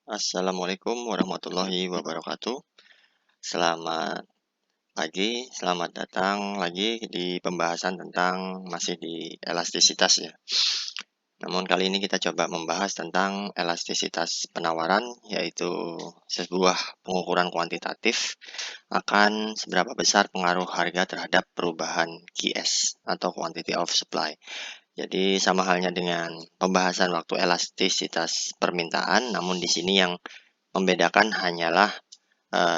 Assalamualaikum warahmatullahi wabarakatuh. Selamat pagi, selamat datang lagi di pembahasan tentang masih di elastisitas ya. Namun kali ini kita coba membahas tentang elastisitas penawaran, yaitu sebuah pengukuran kuantitatif akan seberapa besar pengaruh harga terhadap perubahan QS atau quantity of supply. Jadi sama halnya dengan pembahasan waktu elastisitas permintaan, namun di sini yang membedakan hanyalah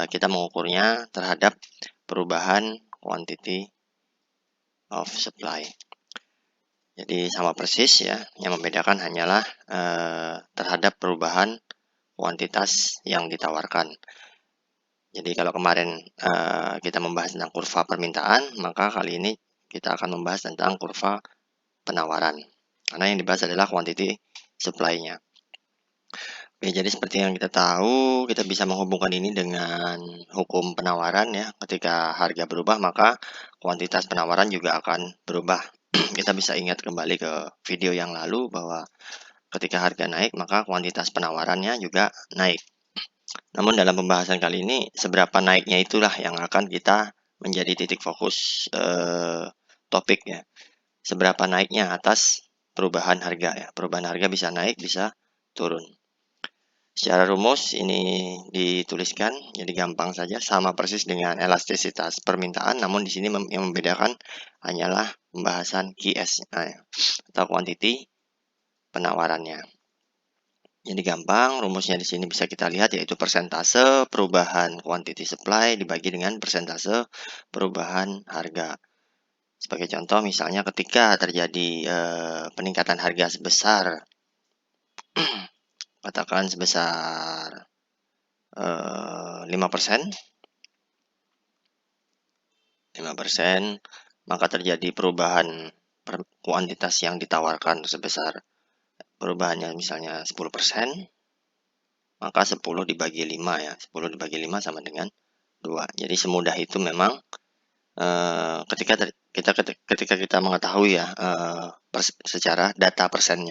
kita mengukurnya terhadap perubahan quantity of supply. Jadi sama persis ya, yang membedakan hanyalah terhadap perubahan kuantitas yang ditawarkan. Jadi kalau kemarin kita membahas tentang kurva permintaan, maka kali ini kita akan membahas tentang kurva penawaran. Karena yang dibahas adalah quantity supply-nya. Oke, jadi seperti yang kita tahu, kita bisa menghubungkan ini dengan hukum penawaran ya. Ketika harga berubah, maka kuantitas penawaran juga akan berubah. Kita bisa ingat kembali ke video yang lalu bahwa ketika harga naik, maka kuantitas penawarannya juga naik. Namun dalam pembahasan kali ini, seberapa naiknya itulah yang akan kita menjadi titik fokus topik ya. Seberapa naiknya atas perubahan harga ya. Perubahan harga bisa naik, bisa turun. Secara rumus ini dituliskan, jadi gampang saja, sama persis dengan elastisitas permintaan, namun di sini yang membedakan hanyalah pembahasan QS atau quantity penawarannya. Jadi gampang, rumusnya di sini bisa kita lihat yaitu persentase perubahan quantity supply dibagi dengan persentase perubahan harga. Sebagai contoh misalnya ketika terjadi peningkatan harga sebesar katakan sebesar 5%, maka terjadi perubahan kuantitas yang ditawarkan sebesar perubahannya misalnya 10%, maka 10 dibagi 5 ya. 10 dibagi 5 sama dengan 2. Jadi semudah itu memang ketika kita mengetahui ya secara data persen.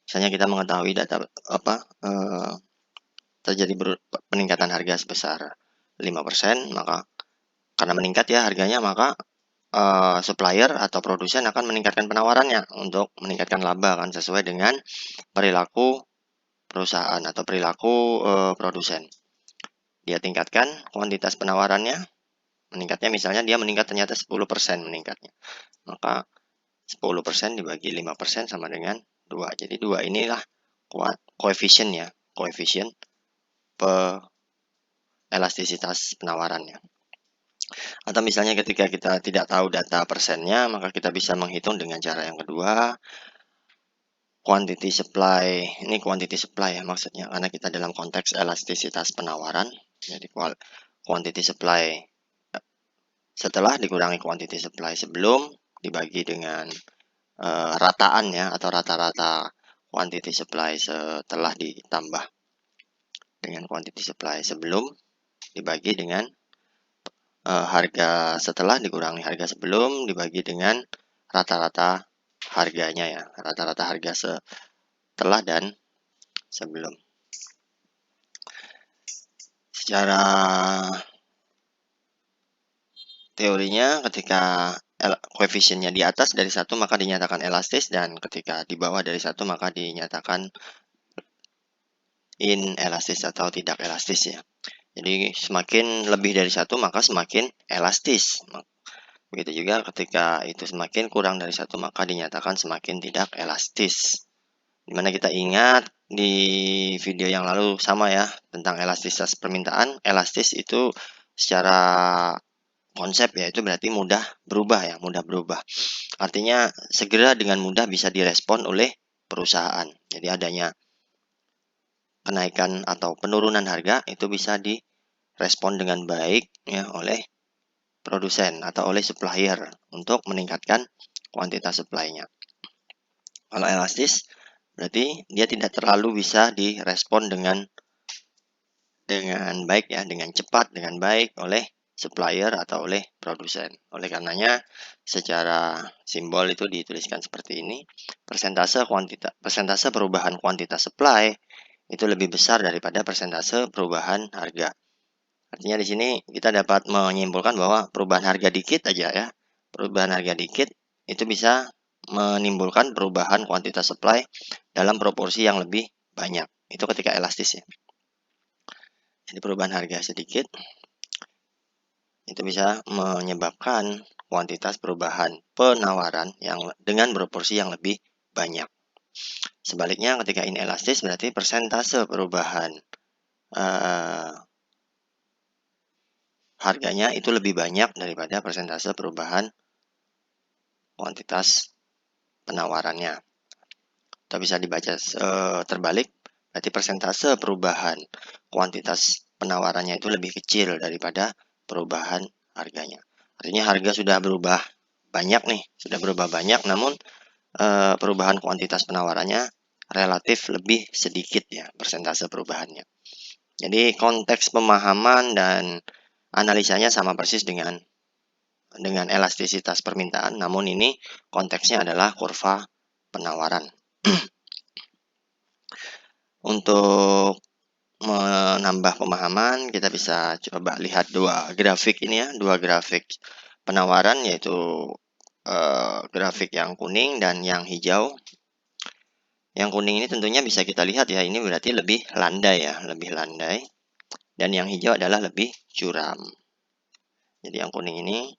Misalnya kita mengetahui data terjadi peningkatan harga sebesar 5%, maka karena meningkat ya harganya, maka supplier atau produsen akan meningkatkan penawarannya untuk meningkatkan laba kan sesuai dengan perilaku perusahaan atau perilaku produsen. Dia tingkatkan kuantitas penawarannya, meningkatnya misalnya dia meningkat ternyata 10% meningkatnya. Maka 10% dibagi 5% sama dengan 2. Jadi 2 inilah koefisien ya, koefisien elastisitas penawarannya. Atau misalnya ketika kita tidak tahu data persennya, maka kita bisa menghitung dengan cara yang kedua, quantity supply. Ini quantity supply ya maksudnya, karena kita dalam konteks elastisitas penawaran. Jadi quantity supply setelah dikurangi quantity supply sebelum dibagi dengan rataan ya, atau rata-rata quantity supply setelah ditambah dengan quantity supply sebelum dibagi dengan harga setelah dikurangi harga sebelum dibagi dengan rata-rata harganya ya, rata-rata harga setelah dan sebelum. Secara teorinya ketika koefisiennya di atas dari 1 maka dinyatakan elastis, dan ketika di bawah dari 1 maka dinyatakan inelastis atau tidak elastis ya. Jadi semakin lebih dari 1 maka semakin elastis. Begitu juga ketika itu semakin kurang dari 1 maka dinyatakan semakin tidak elastis. Dimana kita ingat di video yang lalu sama ya tentang elastisitas permintaan. Elastis itu secara konsep ya itu berarti mudah berubah ya, mudah berubah. Artinya segera dengan mudah bisa direspon oleh perusahaan. Jadi adanya kenaikan atau penurunan harga itu bisa direspon dengan baik ya oleh produsen atau oleh supplier untuk meningkatkan kuantitas supply-nya. Kalau elastis berarti dia tidak terlalu bisa direspon dengan baik ya, dengan cepat, dengan baik oleh supplier atau oleh produsen. Oleh karenanya secara simbol itu dituliskan seperti ini. Persentase perubahan kuantitas supply itu lebih besar daripada persentase perubahan harga. Artinya di sini kita dapat menyimpulkan bahwa perubahan harga dikit aja ya, perubahan harga dikit itu bisa menimbulkan perubahan kuantitas supply dalam proporsi yang lebih banyak. Itu ketika elastis ya. Jadi perubahan harga sedikit itu bisa menyebabkan kuantitas perubahan penawaran yang dengan proporsi yang lebih banyak. Sebaliknya ketika inelastis berarti persentase perubahan harganya itu lebih banyak daripada persentase perubahan kuantitas penawarannya. Atau bisa dibaca terbalik, berarti persentase perubahan kuantitas penawarannya itu lebih kecil daripada perubahan harganya. Artinya harga sudah berubah banyak nih, namun perubahan kuantitas penawarannya relatif lebih sedikit ya persentase perubahannya. Jadi konteks pemahaman dan analisanya sama persis dengan elastisitas permintaan, namun ini konteksnya adalah kurva penawaran. Untuk menambah pemahaman, kita bisa coba lihat dua grafik ini ya, dua grafik penawaran, yaitu grafik yang kuning dan yang hijau. Yang kuning ini tentunya bisa kita lihat ya, ini berarti lebih landai ya, lebih landai. Dan yang hijau adalah lebih curam. Jadi yang kuning ini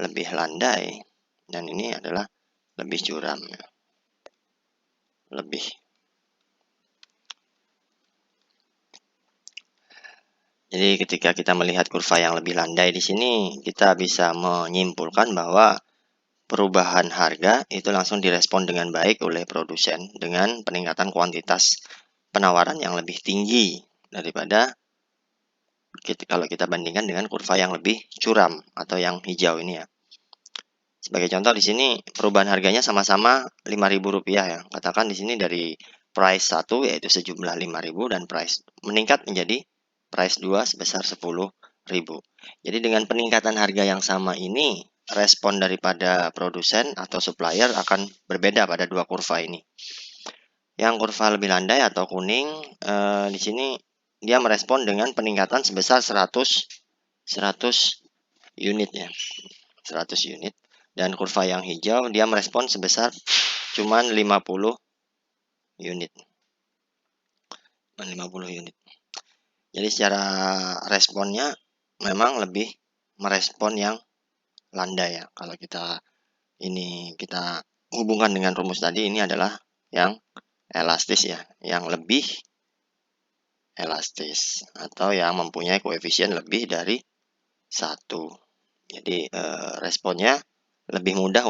lebih landai dan ini adalah lebih curam ya. Lebih. Jadi ketika kita melihat kurva yang lebih landai di sini, kita bisa menyimpulkan bahwa perubahan harga itu langsung direspon dengan baik oleh produsen dengan peningkatan kuantitas penawaran yang lebih tinggi daripada kalau kita bandingkan dengan kurva yang lebih curam atau yang hijau ini ya. Sebagai contoh di sini perubahan harganya sama-sama Rp5.000 ya. Katakan di sini dari price 1 yaitu sejumlah 5.000 dan price meningkat menjadi price 2 sebesar 10.000. Jadi dengan peningkatan harga yang sama ini, respon daripada produsen atau supplier akan berbeda pada dua kurva ini. Yang kurva lebih landai atau kuning di sini dia merespon dengan peningkatan sebesar 100 unit ya. 100 unit. Dan kurva yang hijau dia merespon sebesar cuman 50 unit. 50 unit. Jadi secara responnya memang lebih merespon yang landai ya. Kalau kita hubungkan dengan rumus tadi, ini adalah yang elastis ya, yang lebih elastis atau yang mempunyai koefisien lebih dari 1. Jadi responnya lebih mudah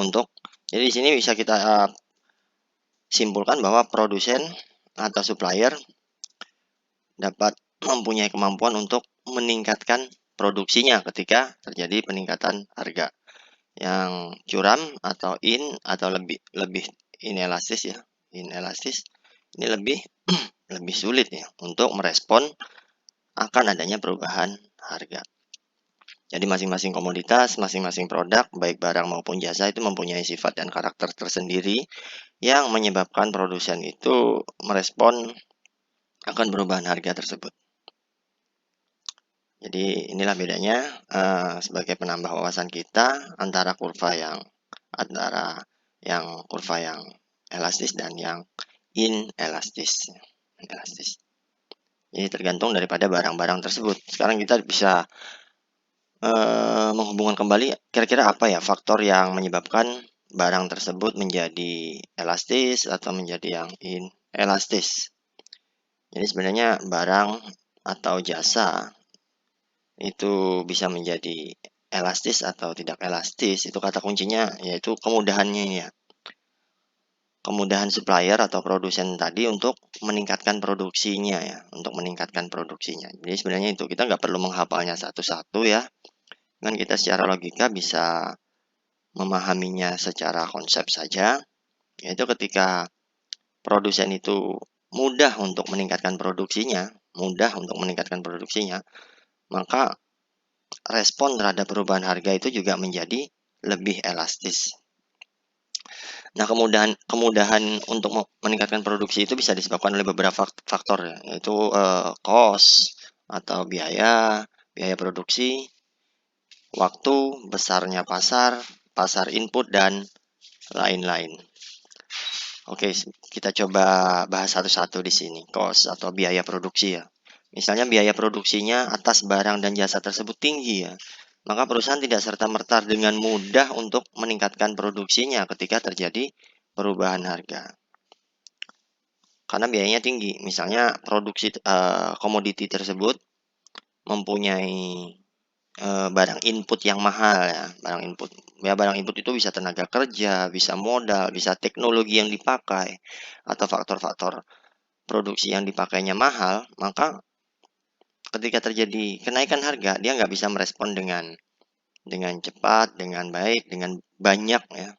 jadi di sini bisa kita simpulkan bahwa produsen atau supplier dapat mempunyai kemampuan untuk meningkatkan produksinya ketika terjadi peningkatan harga. Yang curam atau lebih inelastis ya, inelastis ini lebih sulit ya untuk merespon akan adanya perubahan harga. Jadi masing-masing komoditas, masing-masing produk, baik barang maupun jasa itu mempunyai sifat dan karakter tersendiri yang menyebabkan produsen itu merespon akan perubahan harga tersebut. Jadi inilah bedanya sebagai penambah wawasan kita antara kurva yang elastis dan yang inelastis. Jadi tergantung daripada barang-barang tersebut. Sekarang kita bisa menghubungkan kembali kira-kira apa ya faktor yang menyebabkan barang tersebut menjadi elastis atau menjadi yang inelastis. Jadi sebenarnya barang atau jasa itu bisa menjadi elastis atau tidak elastis, itu kata kuncinya yaitu kemudahannya ya. Kemudahan supplier atau produsen tadi untuk meningkatkan produksinya ya, Jadi sebenarnya itu kita nggak perlu menghafalnya satu-satu ya. Kan kita secara logika bisa memahaminya secara konsep saja, yaitu ketika produsen itu mudah untuk meningkatkan produksinya, maka respon terhadap perubahan harga itu juga menjadi lebih elastis. Nah, kemudahan untuk meningkatkan produksi itu bisa disebabkan oleh beberapa faktor ya, yaitu, cost atau biaya produksi, waktu, besarnya pasar, pasar input, dan lain-lain. Oke, kita coba bahas satu-satu di sini, cost atau biaya produksi ya. Misalnya biaya produksinya atas barang dan jasa tersebut tinggi ya, maka perusahaan tidak serta-merta dengan mudah untuk meningkatkan produksinya ketika terjadi perubahan harga. Karena biayanya tinggi. Misalnya produksi komoditi tersebut mempunyai barang input yang mahal ya, barang input. Ya, barang input itu bisa tenaga kerja, bisa modal, bisa teknologi yang dipakai, atau faktor-faktor produksi yang dipakainya mahal, maka ketika terjadi kenaikan harga, dia nggak bisa merespon dengan cepat, dengan baik, dengan banyak ya.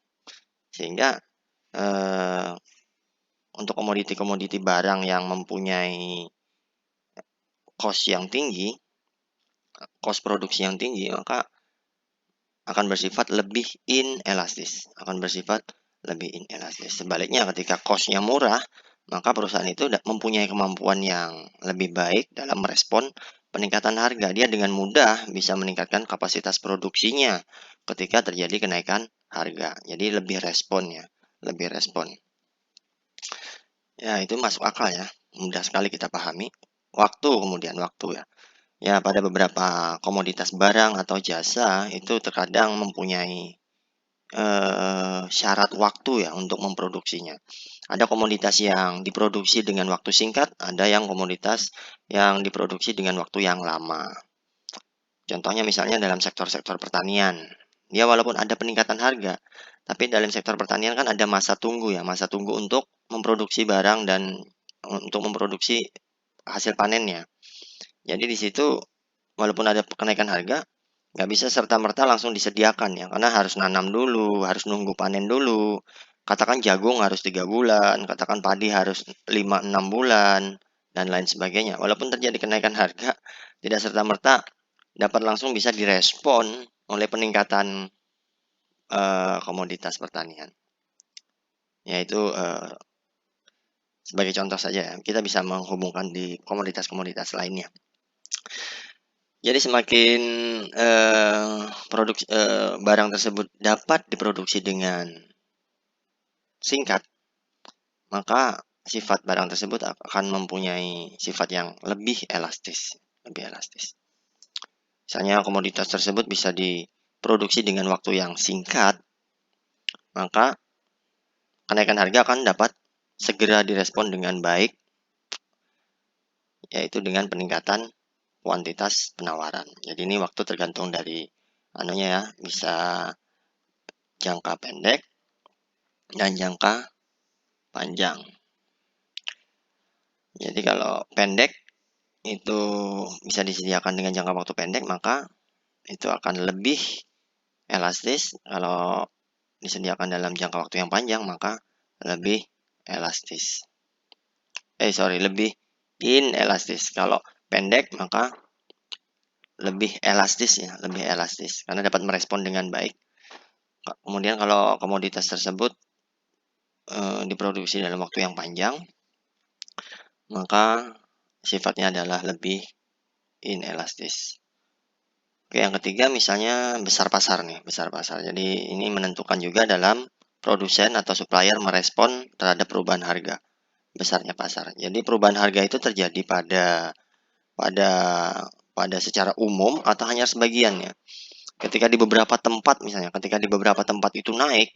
Sehingga eh, untuk komoditi-komoditi barang yang mempunyai cost produksi yang tinggi, maka akan bersifat lebih inelastis, Sebaliknya ketika cost-nya murah, maka perusahaan itu mempunyai kemampuan yang lebih baik dalam merespon peningkatan harga. Dia dengan mudah bisa meningkatkan kapasitas produksinya ketika terjadi kenaikan harga. Jadi lebih respon. Ya, itu masuk akal ya, mudah sekali kita pahami. Kemudian waktu ya. Ya, pada beberapa komoditas barang atau jasa itu terkadang mempunyai syarat waktu ya untuk memproduksinya. Ada komoditas yang diproduksi dengan waktu singkat, ada yang komoditas yang diproduksi dengan waktu yang lama. Contohnya misalnya dalam sektor-sektor pertanian. Ya, walaupun ada peningkatan harga, tapi dalam sektor pertanian kan ada masa tunggu ya, masa tunggu untuk memproduksi barang dan untuk memproduksi hasil panennya. Jadi di situ walaupun ada kenaikan harga, nggak bisa serta-merta langsung disediakan ya, karena harus nanam dulu, harus nunggu panen dulu. Katakan jagung harus 3 bulan, katakan padi harus 5-6 bulan, dan lain sebagainya. Walaupun terjadi kenaikan harga, tidak serta-merta dapat langsung bisa direspon oleh peningkatan komoditas pertanian. Yaitu sebagai contoh saja ya, kita bisa menghubungkan di komoditas-komoditas lainnya. Jadi semakin barang tersebut dapat diproduksi dengan singkat, maka sifat barang tersebut akan mempunyai sifat yang lebih elastis. Misalnya komoditas tersebut bisa diproduksi dengan waktu yang singkat, maka kenaikan harga akan dapat segera direspon dengan baik, yaitu dengan peningkatan kuantitas penawaran. Jadi ini waktu tergantung dari anunya ya, bisa jangka pendek dan jangka panjang. Jadi kalau pendek itu bisa disediakan dengan jangka waktu pendek, maka itu akan lebih elastis. Kalau disediakan dalam jangka waktu yang panjang, maka lebih elastis. Lebih inelastis. Kalau pendek maka lebih elastis ya, karena dapat merespon dengan baik. Kemudian kalau komoditas tersebut diproduksi dalam waktu yang panjang, maka sifatnya adalah lebih inelastis. Oke, yang ketiga misalnya besar pasar nih, besar pasar. Jadi ini menentukan juga dalam produsen atau supplier merespon terhadap perubahan harga, besarnya pasar. Jadi perubahan harga itu terjadi pada pada pada secara umum atau hanya sebagian ya. Ketika di beberapa tempat itu naik,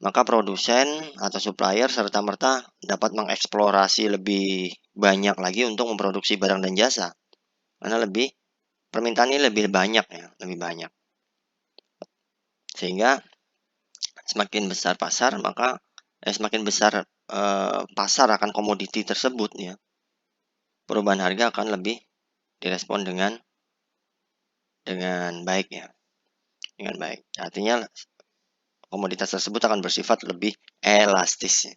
maka produsen atau supplier serta-merta dapat mengeksplorasi lebih banyak lagi untuk memproduksi barang dan jasa. Karena permintaannya lebih banyak ya, lebih banyak. Sehingga semakin besar pasar, semakin besar pasar akan komoditi tersebut ya. Perubahan harga akan lebih direspon dengan baik ya. Dengan baik. Artinya komoditas tersebut akan bersifat lebih elastis ya.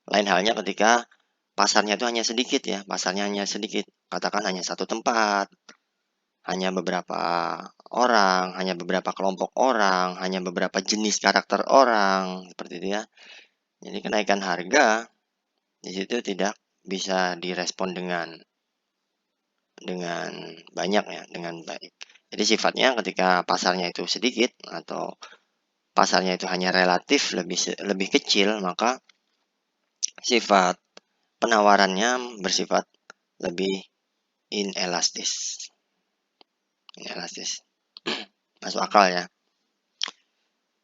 Lain halnya ketika pasarnya itu hanya sedikit ya, katakan hanya satu tempat, hanya beberapa orang, hanya beberapa kelompok orang, hanya beberapa jenis karakter orang, seperti itu ya. Jadi kenaikan harga di situ tidak bisa direspon dengan banyak ya, dengan baik. Jadi sifatnya ketika pasarnya itu sedikit atau pasarnya itu hanya relatif lebih kecil, maka sifat penawarannya bersifat lebih inelastis. Inelastis. Masuk akal ya.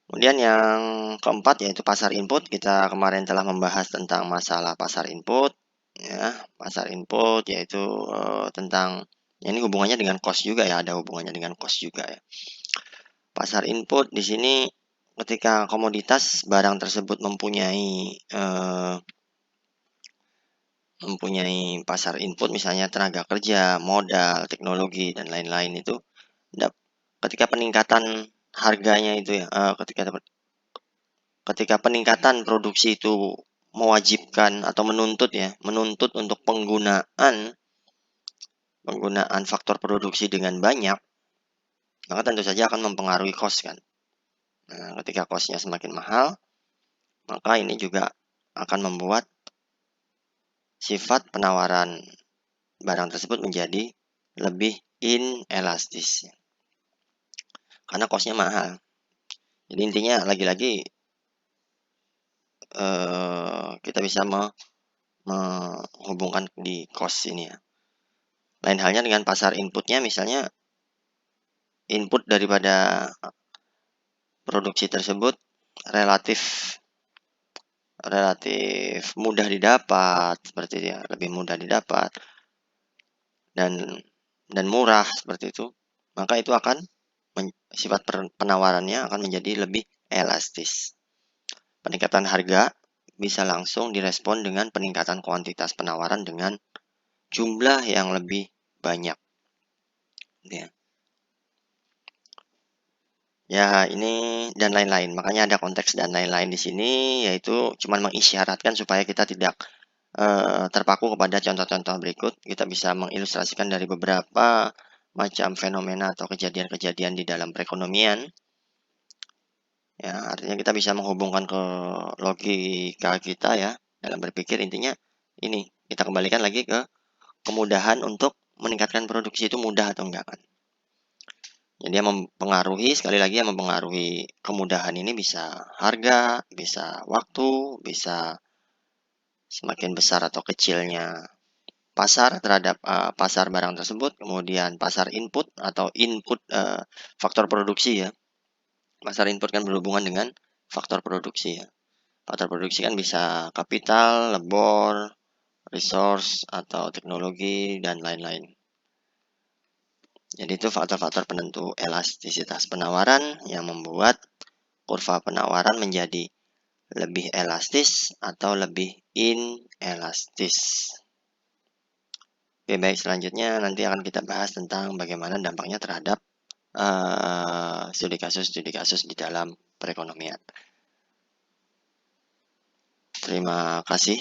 Kemudian yang keempat yaitu pasar input. Kita kemarin telah membahas tentang masalah pasar input ya. Pasar input yaitu tentang ya ini hubungannya dengan cost juga ya, ada hubungannya dengan cost juga ya. Pasar input di sini ketika komoditas barang tersebut mempunyai pasar input, misalnya tenaga kerja, modal, teknologi dan lain-lain itu ketika peningkatan harganya itu ya, ketika peningkatan produksi itu mewajibkan atau menuntut untuk penggunaan faktor produksi dengan banyak, maka tentu saja akan mempengaruhi cost kan. Nah, ketika costnya semakin mahal, maka ini juga akan membuat sifat penawaran barang tersebut menjadi lebih inelastis karena costnya mahal. Jadi intinya lagi-lagi kita bisa menghubungkan di cost ini ya. Lain halnya dengan pasar inputnya, misalnya input daripada produksi tersebut relatif relatif mudah didapat, seperti itu ya, lebih mudah didapat dan murah seperti itu, maka itu akan sifat penawarannya akan menjadi lebih elastis. Peningkatan harga bisa langsung direspon dengan peningkatan kuantitas penawaran dengan jumlah yang lebih banyak. Ya. Ya, ini dan lain-lain. Makanya ada konteks dan lain-lain di sini, yaitu cuma mengisyaratkan supaya kita tidak terpaku kepada contoh-contoh berikut. Kita bisa mengilustrasikan dari beberapa macam fenomena atau kejadian-kejadian di dalam perekonomian. Ya, artinya kita bisa menghubungkan ke logika kita ya dalam berpikir. Intinya ini, kita kembalikan lagi ke kemudahan untuk meningkatkan produksi itu mudah atau enggak kan. Jadi yang sekali lagi yang mempengaruhi kemudahan ini bisa harga, bisa waktu, bisa semakin besar atau kecilnya pasar terhadap pasar barang tersebut, kemudian pasar input atau input faktor produksi ya. Pasar input kan berhubungan dengan faktor produksi ya. Faktor produksi kan bisa kapital, labor, resource, atau teknologi, dan lain-lain. Jadi itu faktor-faktor penentu elastisitas penawaran yang membuat kurva penawaran menjadi lebih elastis atau lebih inelastis. Oke, baik, selanjutnya nanti akan kita bahas tentang bagaimana dampaknya terhadap studi kasus di dalam perekonomian. Terima kasih.